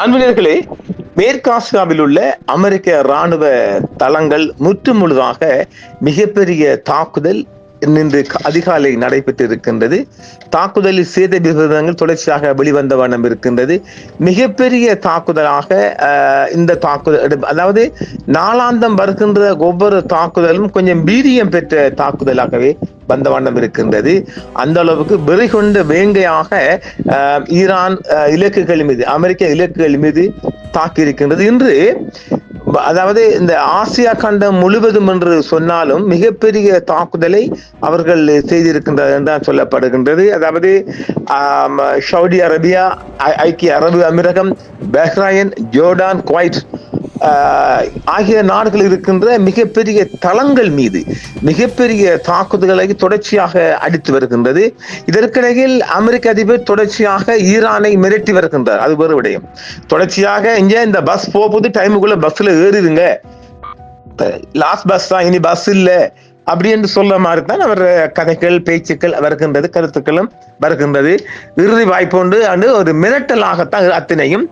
அன்பினர்களே, மேற்காசியாவில் உள்ள அமெரிக்க ராணுவ தளங்கள் முற்று முழுதாக மிகப்பெரிய தாக்குதல் இன்று அதிகாலை நடைபெற்றிருக்கின்றது. தாக்குதலில் சேத விவரங்கள் தொடர்ச்சியாக வெளிவந்த வண்ணம் இருக்கின்றது. மிகப்பெரிய தாக்குதலாக இந்த தாக்குதல், அதாவது நாளாந்தம் வருகின்ற ஒவ்வொரு தாக்குதலும் கொஞ்சம் வீரியம் பெற்ற தாக்குதலாகவே வந்த வண்ணம் இருக்கின்றது. அந்த அளவுக்கு வெறி கொண்ட வேங்கையாக ஈரான் இலக்குகள் மீது, அமெரிக்க இலக்குகள் மீது தாக்கி இருக்கின்றது. இன்று அதாவது இந்த ஆசியா கண்டம் முழுவதும் என்று சொன்னாலும் மிகப்பெரிய தாக்குதலை அவர்கள் செய்திருக்கின்றது என்றுதான் சொல்லப்படுகின்றது. அதாவது சவுதி அரேபியா, ஐக்கிய அரபு அமீரகம், பஹ்ரைன், ஜோர்டான், குவைத் ஆகிய நாடுகள் இருக்கின்ற மிகப்பெரிய தளங்கள் மீது மிகப்பெரிய தாக்குதல்களை தொடர்ச்சியாக அடித்து வருகின்றது. இதற்கிடையில் அமெரிக்க அதிபர் தொடர்ச்சியாக ஈரானை மிரட்டி வருகின்றார். அது வேறு விடயம். தொடர்ச்சியாக இங்க இந்த பஸ் போகுது, டைமுக்குள்ள பஸ்ல ஏறிடுங்க, லாஸ்ட் பஸ் தான், இனி பஸ் இல்லை அப்படி என்று சொல்ல மாதிரி தான் அவர் கதைகள், பேச்சுக்கள் வருகின்றது, கருத்துக்களும் வருகின்றது. இறுதி வாய்ப்பு ஒரு மிரட்டலாகத்தான் அத்தனையும்.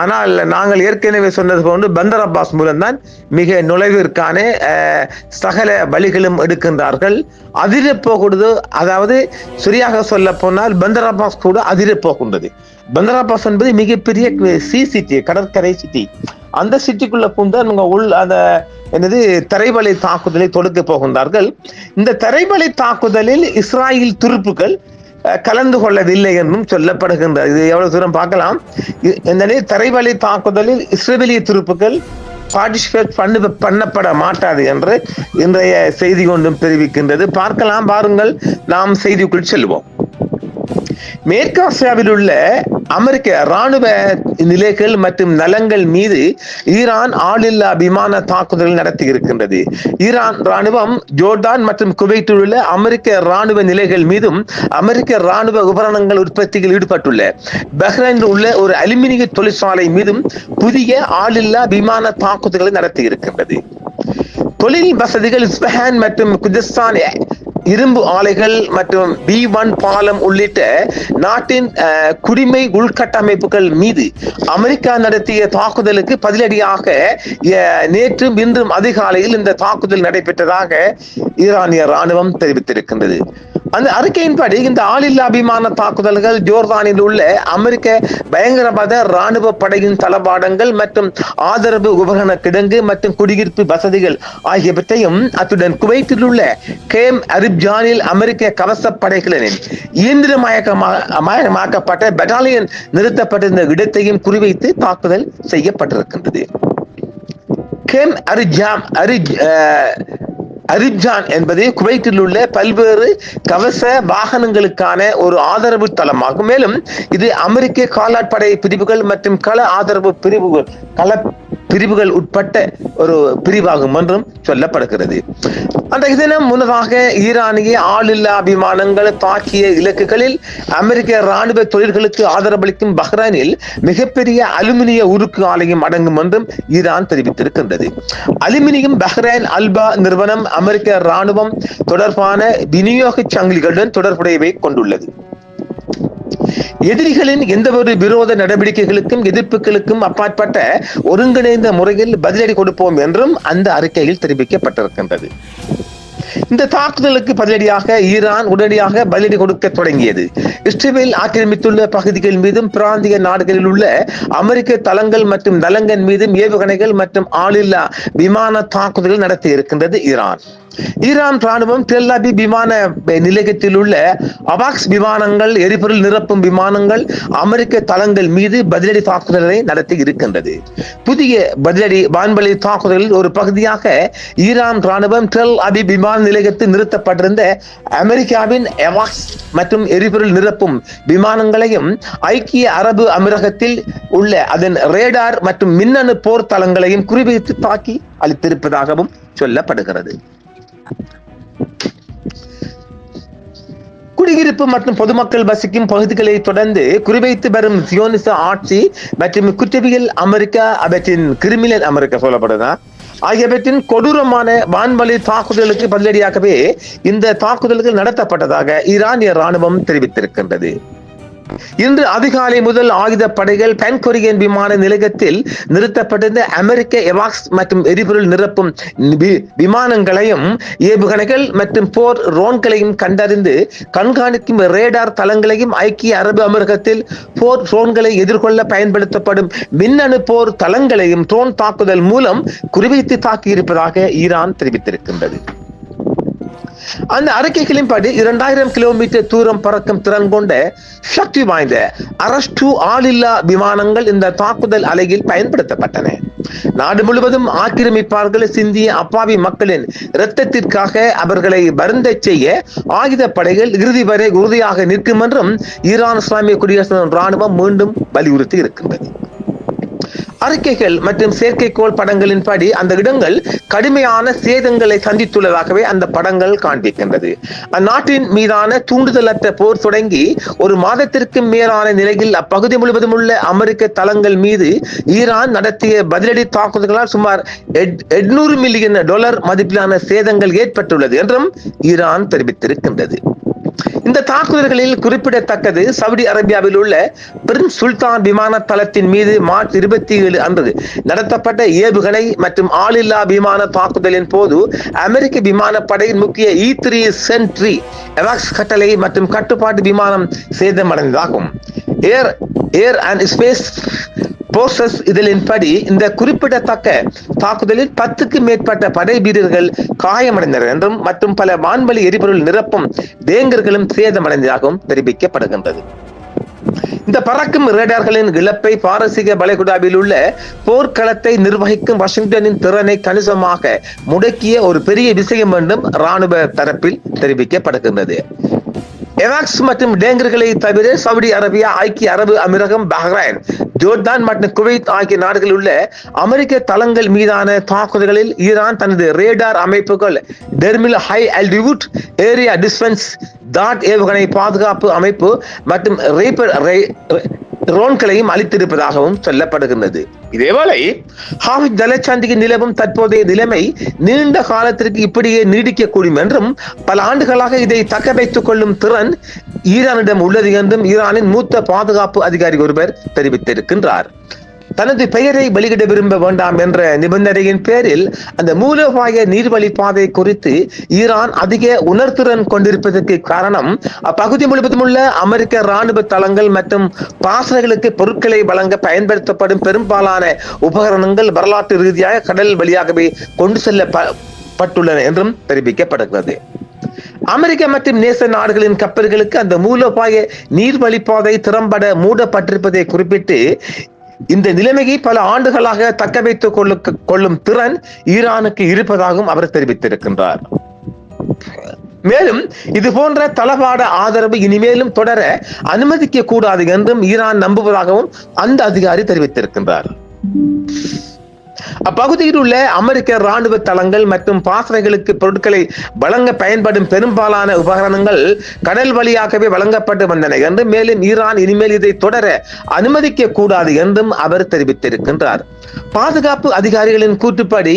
ஆனால் நாங்கள் ஏற்கனவே சொன்னது போன்று பந்தர் அப்பாஸ் மூலம்தான் மிக நுழைவிற்கான சகல வழிகளும் எடுக்கின்றார்கள். அதிரப்போகிறது, அதாவது சரியாக சொல்ல போனால் பந்தர் அப்பாஸ் கூட அதிரப்போகின்றது. பந்தர் அப்பாஸ் என்பது மிகப்பெரிய சிட்டி, கடற்கரை சிட்டி. அந்த சிட்டிக்குள்ள பூந்து அந்த தரைவழி தாக்குதலை தொடுக்க போகின்றார்கள். இந்த தரைவழி தாக்குதலில் இஸ்ராயல் துருப்புகள் கலந்து கொள்ளவில்லை என்றும் சொல்லப்படுகின்றது. இது எவ்வளவு தூரம் பார்க்கலாம். இந்த தரைவழி தாக்குதலில் இஸ்ரேலிய துருப்புகள் பார்ட்டிசிபேட் பண்ணப்பட மாட்டாது என்று இன்றைய செய்தி கொண்டும் தெரிவிக்கின்றது. பார்க்கலாம், பாருங்கள், நாம் செய்திக்குள் செல்வோம். மேற்காசியாவில் உள்ள அமெரிக்க ராணுவ நிலைகள் மற்றும் நலங்கள் மீது ஈரான் ஆளில்லா விமான தாக்குதல் நடத்தி இருக்கின்றது. ஈரான் ராணுவம் ஜோர்டான் மற்றும் குவைத்தில் உள்ள அமெரிக்க ராணுவ நிலைகள் மீதும் அமெரிக்க ராணுவ உபகரணங்கள் உற்பத்தியில் ஈடுபட்டுள்ள பஹ்ரைனில் உள்ள ஒரு அலுமினிய தொழிற்சாலை மீதும் புதிய ஆளில்லா விமான தாக்குதல்களை நடத்தி இருக்கின்றது. தொழில் வசதிகள் இஸ்பஹான் மற்றும் குஜஸ்தான் இரும்பு ஆலைகள் மற்றும் B1 பாலம் உள்ளிட்ட நாட்டின் குடிமை உள்கட்டமைப்புகள் மீது அமெரிக்கா நடத்திய தாக்குதலுக்கு பதிலடியாக நேற்றும் இன்றும் அதிகாலையில் இந்த தாக்குதல் நடைபெற்றதாக ஈரானிய ராணுவம் தெரிவித்திருக்கின்றது. அந்த அறிக்கையின்படி இந்த ஆளில்லா விமான தாக்குதல்கள் ஜோர்தானில் உள்ள அமெரிக்க பயங்கரவாத ராணுவ படையின் தளபாடங்கள் மற்றும் ஆதரவு உபகரண கிடங்கு மற்றும் குடியிருப்பு வசதிகள் ஆகியவற்றையும், அத்துடன் குவைத்தில் உள்ள கேம் அரிப்ஜானில் அமெரிக்க கவச படைகளின் இயந்திரமயமாக்கப்பட்ட பெட்டாலியன் நிறுத்தப்பட்டிருந்த இடத்தையும் குறிவைத்து தாக்குதல் செய்யப்பட்டிருக்கின்றது. கேம் அரிப்ஜான் என்பது குவைத்தில் உள்ள பல்வேறு கவச வாகனங்களுக்கான ஒரு ஆதரவு தளமாகும். மேலும் இது அமெரிக்க காலாட்படை பிரிவுகள் மற்றும் கள ஆதரவு பிரிவுகள் உட்பட்ட ஒரு பிரிவாகும் என்றும் சொல்லப்படுகிறது. அந்த தினம் முன்னதாக ஈரானிய ஆளில்லா விமானங்கள் தாக்கிய இலக்குகளில் அமெரிக்க ராணுவ தொழில்களுக்கு ஆதரவளிக்கும் பஹ்ரைனில் மிகப்பெரிய அலுமினிய உருக்கு ஆலையும் அடங்கும் என்றும் ஈரான் தெரிவித்திருக்கின்றது. அலுமினியம் பஹ்ரைன் அல்பா நிறுவனம் அமெரிக்க ராணுவம் தொடர்பான விநியோக சங்கிலிகளுடன் தொடர்புடையவை கொண்டுள்ளது. எதிரிகளின் எந்த ஒரு விரோத நடவடிக்கைகளுக்கும் எதிர்ப்புகளுக்கும் அப்பாற்பட்ட ஒருங்கிணைந்த முறையில் பதிலடி கொடுப்போம் என்றும் அந்த அறிக்கையில் தெரிவிக்கப்பட்டிருக்கின்றது. இந்த தாக்குதலுக்கு பதிலடியாக ஈரான் உடனடியாக பதிலடி கொடுக்க தொடங்கியது. இஸ்ரேல் ஆக்கிரமித்துள்ள பகுதிகள் மீதும் பிராந்திய நாடுகளில் உள்ள அமெரிக்க தளங்கள் மற்றும் நலங்கள் மீதும் ஏவுகணைகள் மற்றும் ஆளில்லா விமான தாக்குதல்கள் நடத்தி இருக்கின்றது ஈரான். ஈரான் ராணுவம் டெல் அபீப் விமான நிலையத்தில் உள்ள அவாக்ஸ் விமானங்கள், எரிபொருள் நிரப்பும் விமானங்கள், அமெரிக்க தளங்கள் மீது பதிலடி தாக்குதல்களை நடத்தி இருக்கின்றது. புதிய பதிலடி வான்வழி தாக்குதலில் ஒரு பகுதியாக ஈரான் ராணுவம் டெல் அபீப் விமான நிலையத்தில் நிறுத்தப்பட்டிருந்த அமெரிக்காவின் அவாக்ஸ் மற்றும் எரிபொருள் நிரப்பும் விமானங்களையும் ஐக்கிய அரபு அமீரகத்தில் உள்ள அதன் ரேடார் மற்றும் மின்னணு போர் தளங்களையும் குறிவைத்து தாக்கி அளித்திருப்பதாகவும் சொல்லப்படுகிறது. குடியிருப்பு மற்றும் பொதுமக்கள் வசிக்கும் பகுதிகளை தொடர்ந்து குறிவைத்து வரும் சியோனிச ஆட்சி மற்றும் குற்றவியல் அமெரிக்கா, அவற்றின் கிரிமினல் அமெரிக்கா சொல்லப்படுதா ஆகியவற்றின் கொடூரமான வான்வழி தாக்குதலுக்கு பதிலடியாகவே இந்த தாக்குதல்கள் நடத்தப்பட்டதாக ஈரானிய ராணுவம் தெரிவித்திருக்கின்றது. இன்று அதிகாலை முதல் ஆயுத படைகள் பென்கொரியன் விமான நிலையத்தில் நிறுத்தப்பட்டிருந்த அமெரிக்க எவாக்ஸ் மற்றும் எரிபொருள் நிரப்பும் விமானங்களையும் ஏவுகணைகள் மற்றும் போர் ரோன்களையும் கண்டறிந்து கண்காணிக்கும் ரேடார் தளங்களையும் ஐக்கிய அரபு அமீரகத்தில் போர் ட்ரோன்களை எதிர்கொள்ள பயன்படுத்தப்படும் மின்னணு போர் தளங்களையும் ட்ரோன் தாக்குதல் மூலம் குறிவைத்து தாக்கியிருப்பதாக ஈரான் தெரிவித்திருக்கின்றது. அந்த அறிக்கைகளின்படி 2000 கிலோமீட்டர் தூரம் பறக்கும் திறன் கொண்ட சக்தி வாய்ந்த அரஸ்டு ஆளில்லா விமானங்கள் இந்த தாக்குதல் அலையில் பயன்படுத்தப்பட்டன. நாடு முழுவதும் ஆக்கிரமிப்பார்கள் சிந்திய அப்பாவி மக்களின் இரத்தத்திற்காக அவர்களை வருந்த செய்ய ஆயுத படைகள் இறுதி வரை உறுதியாக நிற்கும் என்றும் ஈரான் இஸ்லாமிய குடியரசு ராணுவம் மீண்டும் வலியுறுத்தி இருக்கின்றது. அறிக்கைகள் மற்றும் செயற்கைக்கோள் படங்களின் படி அந்த இடங்கள் கடுமையான சேதங்களை சந்தித்துள்ளதாகவே அந்த படங்கள் காண்பிக்கின்றது. அந்நாட்டின் மீதான தூண்டுதலற்ற போர் தொடங்கி ஒரு மாதத்திற்கு மேலான நிலையில் அப்பகுதி முழுவதும் உள்ள அமெரிக்க தளங்கள் மீது ஈரான் நடத்திய பதிலடி தாக்குதல்களால் சுமார் $800 மில்லியன் மதிப்பிலான சேதங்கள் ஏற்பட்டுள்ளது என்றும் ஈரான் தெரிவித்திருக்கின்றது. இந்த தாக்குதல்களில் குறிப்பிடத்தக்கது சவுதி அரேபியாவில் உள்ள பிரின்ஸ் சுல்தான் விமான தளத்தின் மீது மார்ச் 27 அன்று நடத்தப்பட்ட ஏவுகணை மற்றும் ஆளில்லா விமான தாக்குதலின் போது அமெரிக்க விமானப்படையின் முக்கிய E3 சென்ட்ரி எவாக்ஸ் கட்டளை மற்றும் கட்டுப்பாட்டு விமானம் சேதமடைந்ததாகும். ஏர் அண்ட் ஸ்பேஸ் போர்சஸ் இதழின்படி இந்த குறிப்பிடத்தக்க தாக்குதலில் 10க்கும் மேற்பட்ட படை வீரர்கள் காயமடைந்தனர் என்றும் மற்றும் பல வான்வழி எரிபொருள் நிரப்பும் டேங்கர்களும் சேதமடைந்ததாகவும் தெரிவிக்கப்படுகின்றது. இந்த பறக்கும் ரேடார்களின் இழப்பை பாரசீக வளைகுடாவில் உள்ள போர்க்களத்தை நிர்வகிக்கும் வாஷிங்டனின் திறனை கணிசமாக முடக்கிய ஒரு பெரிய விஷயம் என்றும் ராணுவ தரப்பில் தெரிவிக்கப்படுகின்றது. எவாக்ஸ் மற்றும் டேங்கர்களை தவிர சவுதி அரேபியா, ஐக்கிய அரபு அமீரகம், பஹ்ரைன், ஜோர்தான் மற்றும் குவைத் ஆகிய நாடுகளில் உள்ள அமெரிக்க தளங்கள் மீதான தாக்குதல்களில் ஈரான் தனது ரேடார் அமைப்புகள், terminal high altitude area defence தாட் ஏவுகணை பாதுகாப்பு அமைப்பு மற்றும் ட்ரோன்களையும் அளித்திருப்பதாகவும் சொல்லப்படுகின்றது. இதேவேளை ஹாஃபிஸ் ஜலசந்தியில் நிலவும் தற்போதைய நிலைமை நீண்ட காலத்திற்கு இப்படியே நீடிக்கக்கூடும் என்றும் பல ஆண்டுகளாக இதை தக்க வைத்துக் கொள்ளும் திறன் ஈரானிடம் உள்ளது என்றும் ஈரானின் மூத்த பாதுகாப்பு அதிகாரி ஒருவர் தெரிவித்திருக்கின்றார். தனது பெயரை வெளியிட விரும்ப வேண்டாம் என்ற நிபந்தனையின் பேரில் அந்த மூலோபாய நீர்வழி பாதை குறித்து ஈரான் அதிக உணர்திறன் கொண்டிருப்பதற்கு காரணம் அப்பகுதி முழுவதும் உள்ள அமெரிக்க ராணுவ தளங்கள் மற்றும் பாசறைகளுக்கு பொருட்களை வழங்க பயன்படுத்தப்படும் பெரும்பாலான உபகரணங்கள் வரலாற்று ரீதியாக கடல் வழியாகவே கொண்டு செல்லப்பட்டுள்ளன என்றும் தெரிவிக்கப்படுகிறது. அமெரிக்க மற்றும் நேச நாடுகளின் கப்பல்களுக்கு அந்த மூலோபாய நீர்வழிப்பாதை திறம்பட மூடப்பட்டிருப்பதை குறிப்பிட்டு இந்த நிலைமையை பல ஆண்டுகளாக தக்க வைத்துக் கொள்ளும் திறன் ஈரானுக்கு இருப்பதாகவும் அவர் தெரிவித்திருக்கின்றார். மேலும் இது போன்ற தளவாட ஆதரவு இனிமேலும் தொடர அனுமதிக்க கூடாது என்றும் ஈரான் நம்புவதாகவும் அந்த அதிகாரி தெரிவித்திருக்கின்றார். அப்பகுதியில் உள்ள அமெரிக்க ராணுவ தளங்கள் மற்றும் பாசறைகளுக்கு பொருட்களை வழங்க பயன்படும் பெரும்பாலான உபகரணங்கள் கடல் வழியாகவே வழங்கப்பட்டு வந்தன என்றும் மேலும் ஈரான் இனிமேல் இதை தொடர அனுமதிக்க கூடாது என்றும் அவர் தெரிவித்திருக்கின்றார். பாதுகாப்பு அதிகாரிகளின் கூற்றுப்படி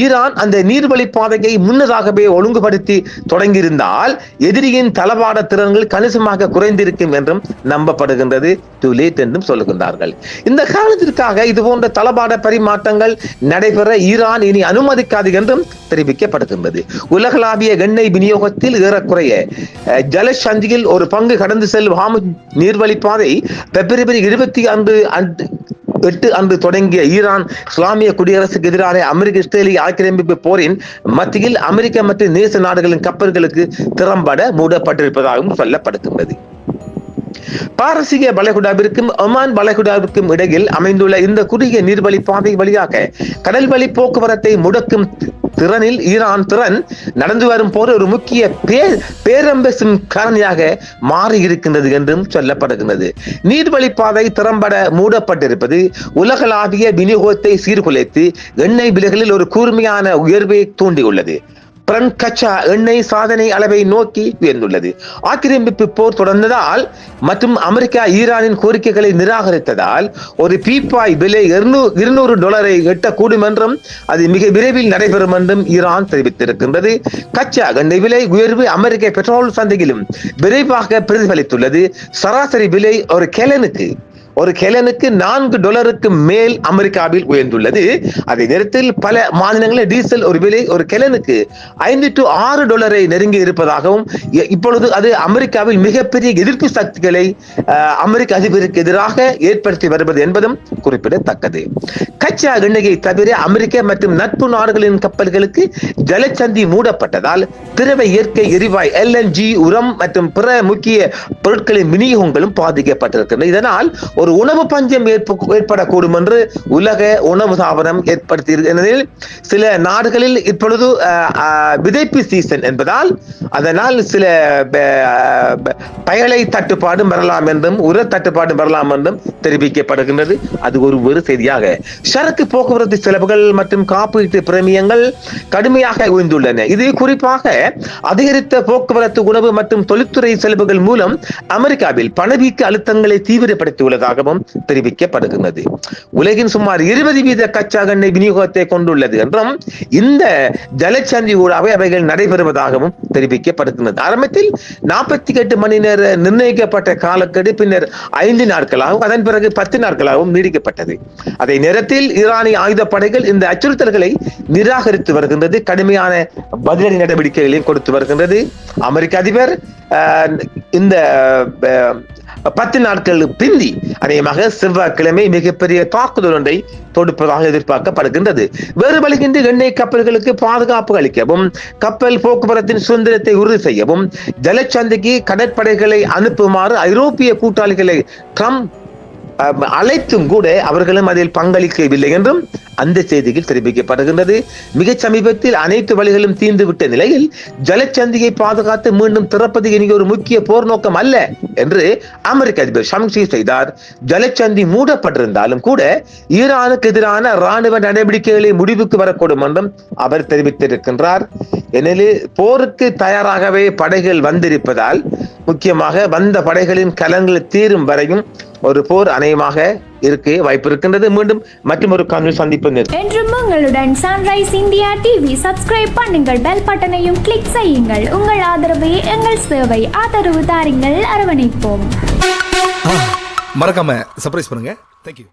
ஈரான் அந்த நீர்வழி பாதையை முன்னதாகவே ஒழுங்குபடுத்தி தொடங்கியிருந்தால் எதிரியின் தளவாட திறன்கள் கணிசமாக குறைந்திருக்கும் என்றும் நம்பப்படுகின்றது. டூ லேட் என்றும் சொல்லுகின்றார்கள். இந்த காரணத்திற்காக இது போன்ற தளவாட பரிமாற்றங்கள் நடைபெற ஈரான் இனி அனுமதிக்காது என்றும் தெரிவிக்கப்படுகின்றது. உலகளாவிய எண்ணெய் விநியோகத்தில் ஏறக்குறைய ஜலசந்தியில் ஒரு பங்கு கடந்து செல்லும் ஹார்முஸ் நீர்வழி பாதை பிப்ரவரி 28 அன்று தொடங்கிய ஈரான் இஸ்லாமிய குடியரசுக்கு எதிரான அமெரிக்க இஸ்ரேலிய ஆக்கிரமிப்பு போரின் மத்தியில் அமெரிக்க மற்றும் நேச நாடுகளின் கப்பல்களுக்கு திறம்பட மூடப்பட்டிருப்பதாகவும் சொல்லப்படுகின்றது. பாரசீக வளைகுடாவிற்கும் ஒமான் வளைகுடாவிற்கும் இடையில் அமைந்துள்ள இந்த குறுகிய நீர்வழி பாதை வழியாக கடல் வழி போக்குவரத்தை முடக்கும் திறனில் ஈரான் திறன் நடந்து வரும் போது ஒரு முக்கிய பேரம்பசும் காரணியாக மாறி இருக்கின்றது என்றும் சொல்லப்படுகின்றது. நீர்வழி பாதை திறம்பட மூடப்பட்டிருப்பது உலகளாவிய விநியோகத்தை சீர்குலைத்து எண்ணெய் விலைகளில் ஒரு கூர்மையான உயர்வை தூண்டியுள்ளது. பிரண்ட் கச்சா எண்ணெய் சாதனை அளவை நோக்கி உயர்ந்துள்ளது. ஆக்கிரமிப்பு போர் தொடர்ந்ததால் மற்றும் அமெரிக்கா ஈரானின் கோரிக்கைகளை நிராகரித்ததால் ஒரு பீப்பாய் விலை $200 எட்டக்கூடும் என்றும் அது மிக விரைவில் நடைபெறும் என்றும் ஈரான் தெரிவித்திருக்கின்றது. கச்சா எண்ணெய் விலை உயர்வு அமெரிக்க பெட்ரோல் சந்தையிலும் விரைவாக பிரதிபலித்துள்ளது. சராசரி விலை ஒரு கெலனுக்கு $4 மேல் அமெரிக்காவில் உயர்ந்துள்ளது. அதே நேரத்தில் பல மாநிலங்களில் டீசல் ஒரு விலை ஒரு கெலனுக்கு $5 to $6 நெருங்கி இருப்பதாகவும் இப்பொழுது அது அமெரிக்காவில் மிகப்பெரிய எதிர்ப்பு சக்திகளை அமெரிக்க அதிபருக்கு எதிராக ஏற்படுத்தி வருவது என்பதும் குறிப்பிடத்தக்கது. கச்சா எண்ணெயை தவிர அமெரிக்க மற்றும் நட்பு நாடுகளின் கப்பல்களுக்கு ஜலச்சந்தி மூடப்பட்டதால் திரவ இயற்கை எரிவாயு LNG உரம் மற்றும் பிற முக்கிய பொருட்களின் விநியோகங்களும் பாதிக்கப்பட்டிருக்கின்றன. இதனால் ஒரு உணவு பஞ்சம் ஏற்படக்கூடும் என்று உலக உணவு தாபனம் ஏற்படுத்தியிருக்கிறது. சில நாடுகளில் இப்பொழுது விதைப்பு சீசன் என்பதால் அதனால் சில பயலை தட்டுப்பாடு வரலாம் என்றும் உர தட்டுப்பாடு வரலாம் என்றும் தெரிவிக்கப்படுகின்றது. அது ஒரு செய்தியாக சரக்கு போக்குவரத்து செலவுகள் மற்றும் காப்பீட்டு பிரமியங்கள் கடுமையாக உயர்ந்துள்ளன. இது குறிப்பாக அதிகரித்த போக்குவரத்து உணவு மற்றும் தொழில்துறை செலவுகள் மூலம் அமெரிக்காவில் பணவீக்க அழுத்தங்களை தீவிரப்படுத்தியுள்ளதாகவும் தெரிவிக்கப்படுகிறது. உலகின் சுமார் 20% கச்சா எண்ணெய் விநியோகத்தை கொண்டுள்ளது என்றும் இந்த ஜலச்சந்தி ஊடாக அவைகள் நடைபெறுவதாகவும் தெரிவிக்கப்படுகிறது. ஆரம்பத்தில் 48 மணி நேர நிர்ணயிக்கப்பட்ட காலக்கெடு பின்னர் 5 நாட்களாகவும் அதன் பிறகு 10 நாட்களாகவும் நீடிக்கப்பட்டது. அதே நேரத்தில் ஈரானிய ஆயுதப்படைகள் இந்த அச்சுறுத்தல்களை நிராகரித்து வருகின்றது. கடுமையான பதிலடி நடவடிக்கைகளையும் கொடுத்து வருகின்றது. அமெரிக்க அதிபர் இந்த 10 நாட்கள் பிந்தி அநேகமாக செவ்வாய்க்கிழமை மிகப்பெரிய தாக்குதல் ஒன்றை தொடுப்பதாக எதிர்பார்க்கப்படுகின்றது. வேறு வழிகின்ற எண்ணெய் கப்பல்களுக்கு பாதுகாப்பு அளிக்கவும் கப்பல் போக்குவரத்தின் சுதந்திரத்தை உறுதி செய்யவும் ஜலச்சந்தைக்கு கடற்படைகளை அனுப்புமாறு ஐரோப்பிய கூட்டாளிகளை ட்ரம்ப் அழைத்தும் கூட அவர்களும் அதில் பங்களிக்கவில்லை என்றும் அந்த செய்தியில் தெரிவிக்கப்படுகின்றது. மிக சமீபத்தில் அனைத்து வழிகளும் தீர்ந்துவிட்ட நிலையில் ஜலச்சந்தியை பாதுகாத்து மீண்டும் திறப்பது இனி ஒரு முக்கிய போர் நோக்கம் அல்ல என்று அமெரிக்க அதிபர் ஷம்சி செய்தார். ஜலச்சந்தி மூடப்பட்டிருந்தாலும் கூட ஈரானுக்கு எதிரான ராணுவ நடவடிக்கைகளை முடிவுக்கு வரக்கூடும் என்றும் அவர் தெரிவித்திருக்கின்றார். எனவே போருக்கு தயாராகவே படைகள் வந்திருப்பதால் முக்கியமாக வந்த படைகளின் கலங்கள் தீரும் வரையும் ஒரு போர் அநேகமாக இருக்க வாய்ப்பு இருக்கின்றது. மீண்டும் மற்றும் ஒரு காணொளி சந்திப்பு. என்றும் உங்களுடன் சன்ரைஸ் இந்தியா டிவி சப்ஸ்கிரைப் பண்ணுங்கள், பெல் பட்டனையும் கிளிக் செய்யுங்கள். உங்கள் ஆதரவே எங்கள் சேவை. ஆதரவு தாருங்கள், அரவணைப்போம். மறக்காம சர்ப்ரைஸ் பண்ணுங்க. தேங்க்யூ.